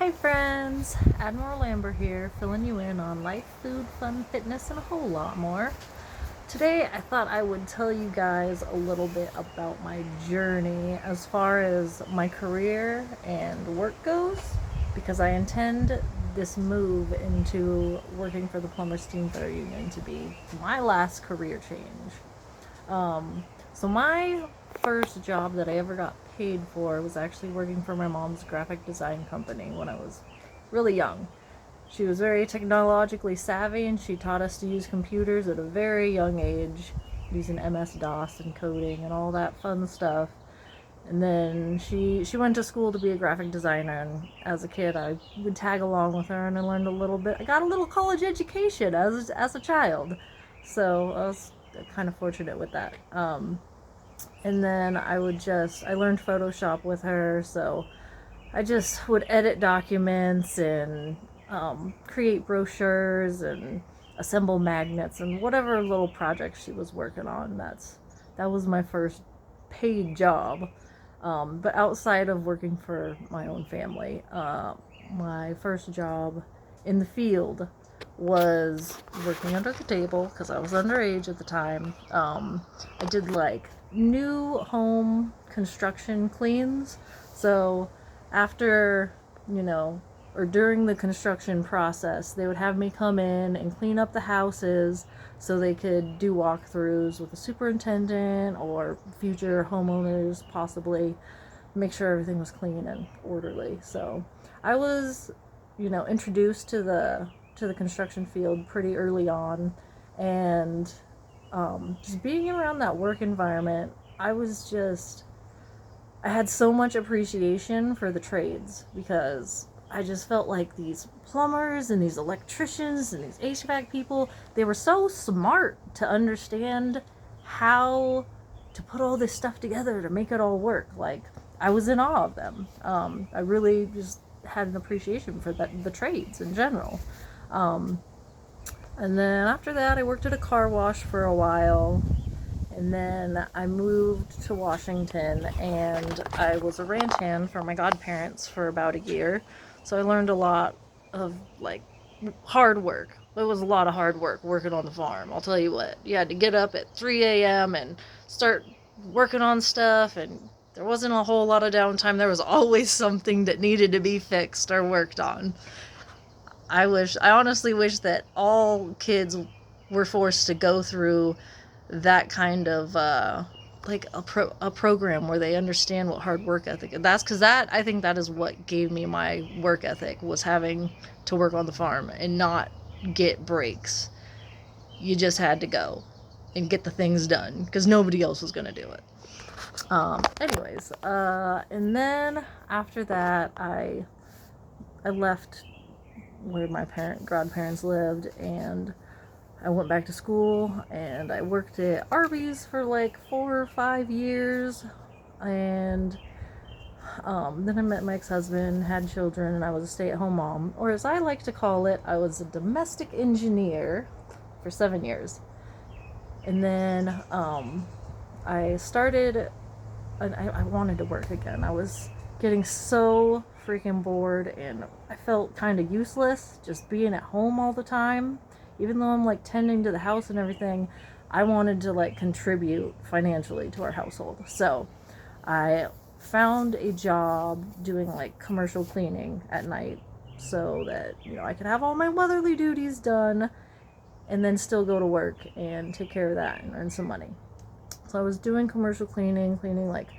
Hi friends, Admiral Lambert here, filling you in on life, food, fun, fitness, and a whole lot more. Today I thought I would tell you guys a little bit about my journey as far as my career and work goes, because I intend this move into working for the plumber steamfitter union to be my last career change. So my first job that I ever got paid for was actually working for my mom's graphic design company when I was really young. She was very technologically savvy and she taught us to use computers at a very young age, using MS-DOS and coding and all that fun stuff. And then she went to school to be a graphic designer, and as a kid I would tag along with her and I learned a little bit. I got a little college education as a child. So I was kind of fortunate with that. And then I learned Photoshop with her, so I just would edit documents and create brochures and assemble magnets and whatever little projects she was working on. That was my first paid job. But outside of working for my own family, my first job in the field was working under the table because I was underage at the time. I did like new home construction cleans. So after, you know, or during the construction process, they would have me come in and clean up the houses so they could do walkthroughs with the superintendent or future homeowners, possibly make sure everything was clean and orderly. So I was, introduced to the construction field pretty early on, and just being around that work environment, I had so much appreciation for the trades, because I just felt like these plumbers and these electricians and these HVAC people, they were so smart to understand how to put all this stuff together to make it all work. Like, I was in awe of them. I really just had an appreciation for the trades in general. Um, and then after that, I worked at a car wash for a while. And then I moved to Washington, and I was a ranch hand for my godparents for about a year. So I learned a lot of, like, hard work. It was a lot of hard work working on the farm. I'll tell you what. You had to get up at 3 a.m. and start working on stuff, and there wasn't a whole lot of downtime. There was always something that needed to be fixed or worked on. I honestly wish that all kids were forced to go through that kind of like a program where they understand what hard work ethic is. That's because I think that is what gave me my work ethic, was having to work on the farm and not get breaks. You just had to go and get the things done because nobody else was going to do it. And then after that, I left where my godparents lived, and I went back to school, and I worked at Arby's for like 4 or 5 years. And then I met my ex-husband, had children, and I was a stay-at-home mom. Or as I like to call it, I was a domestic engineer for 7 years. And then I started, and I wanted to work again. I was getting so freaking bored, and I felt kind of useless just being at home all the time. Even though I'm like tending to the house and everything, I wanted to like contribute financially to our household. So I found a job doing like commercial cleaning at night, so that, I could have all my motherly duties done and then still go to work and take care of that and earn some money. So I was doing commercial cleaning like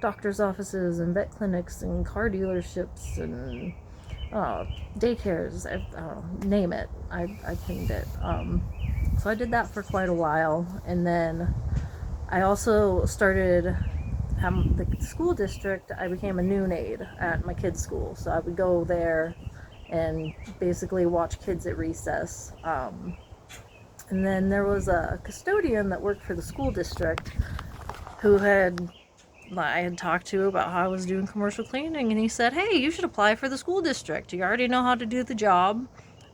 doctor's offices and vet clinics and car dealerships and daycares, name it. I cleaned it. So I did that for quite a while, and then I also started the school district. I became a noon aide at my kids' school, so I would go there and basically watch kids at recess. And then there was a custodian that worked for the school district who I had talked to about how I was doing commercial cleaning, and he said, "Hey, you should apply for the school district. You already know how to do the job.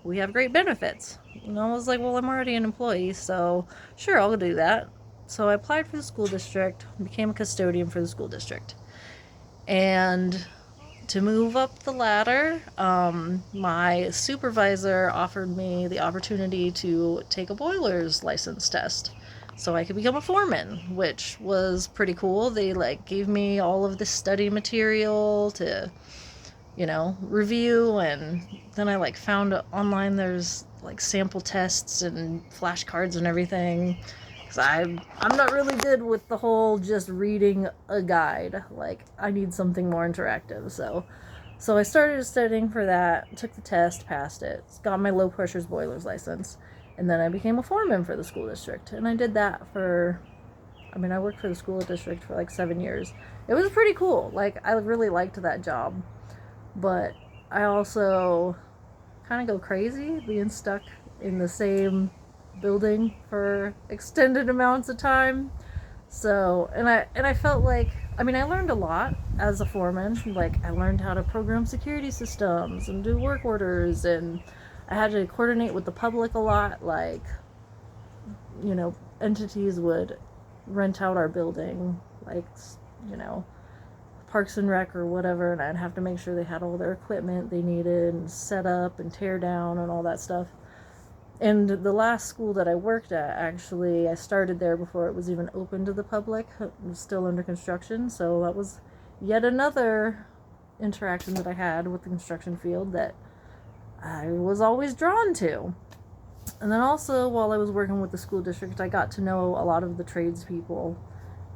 We have great benefits." And I was like, "Well, I'm already an employee, so sure, I'll do that." So I applied for the school district, became a custodian for the school district. And to move up the ladder, my supervisor offered me the opportunity to take a boiler's license test so I could become a foreman, which was pretty cool. They like gave me all of the study material to, review, and then I like found online there's like sample tests and flashcards and everything. Cause I'm not really good with the whole just reading a guide. Like I need something more interactive. So I started studying for that, took the test, passed it, got my low pressure boilers license, and then I became a foreman for the school district. And I did that I worked for the school district for like 7 years. It was pretty cool. Like I really liked that job. But I also kind of go crazy being stuck in the same building for extended amounts of time. So, and I felt like, I learned a lot as a foreman. Like I learned how to program security systems and do work orders, and I had to coordinate with the public a lot. Like, entities would rent out our building, like, Parks and Rec or whatever, and I'd have to make sure they had all their equipment they needed and set up and tear down and all that stuff. And the last school that I worked at, actually, I started there before it was even open to the public. It was still under construction, so that was yet another interaction that I had with the construction field that I was always drawn to. And then also, while I was working with the school district, I got to know a lot of the tradespeople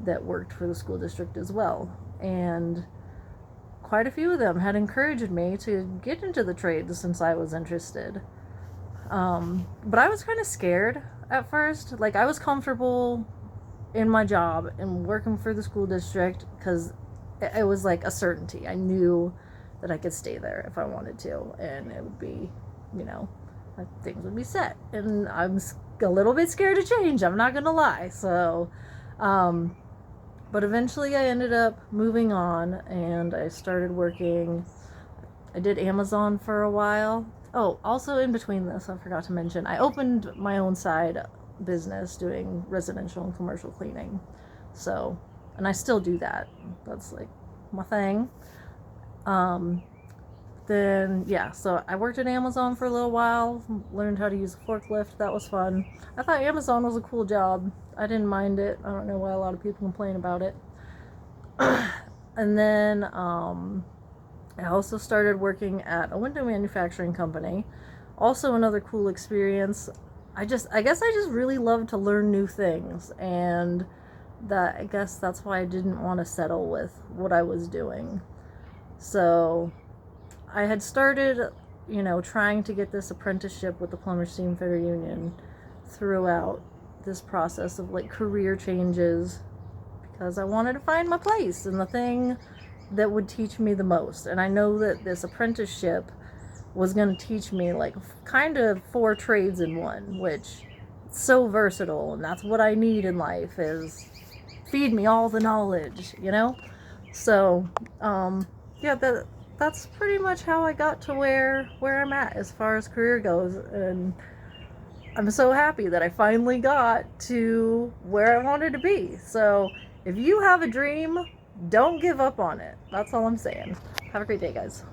that worked for the school district as well. And quite a few of them had encouraged me to get into the trades since I was interested. But I was kind of scared at first. Like, I was comfortable in my job and working for the school district because it was like a certainty. I knew that I could stay there if I wanted to, and it would be, things would be set. And I'm a little bit scared to change, I'm not gonna lie. So, but eventually I ended up moving on, and I started working. I did Amazon for a while. Oh, also in between this, I forgot to mention, I opened my own side business doing residential and commercial cleaning. So, and I still do that. That's like my thing. So I worked at Amazon for a little while, learned how to use a forklift. That was fun. I thought Amazon was a cool job. I didn't mind it. I don't know why a lot of people complain about it. And then I also started working at a window manufacturing company. Also another cool experience. I guess I just really love to learn new things, and I guess that's why I didn't want to settle with what I was doing. So I had started, trying to get this apprenticeship with the plumber steamfitter union throughout this process of like career changes, because I wanted to find my place and the thing that would teach me the most. And I know that this apprenticeship was going to teach me like kind of 4 trades in one, which is so versatile, and that's what I need in life, is feed me all the knowledge, So that's pretty much how I got to where I'm at as far as career goes. And I'm so happy that I finally got to where I wanted to be. So if you have a dream, don't give up on it. That's all I'm saying. Have a great day, guys.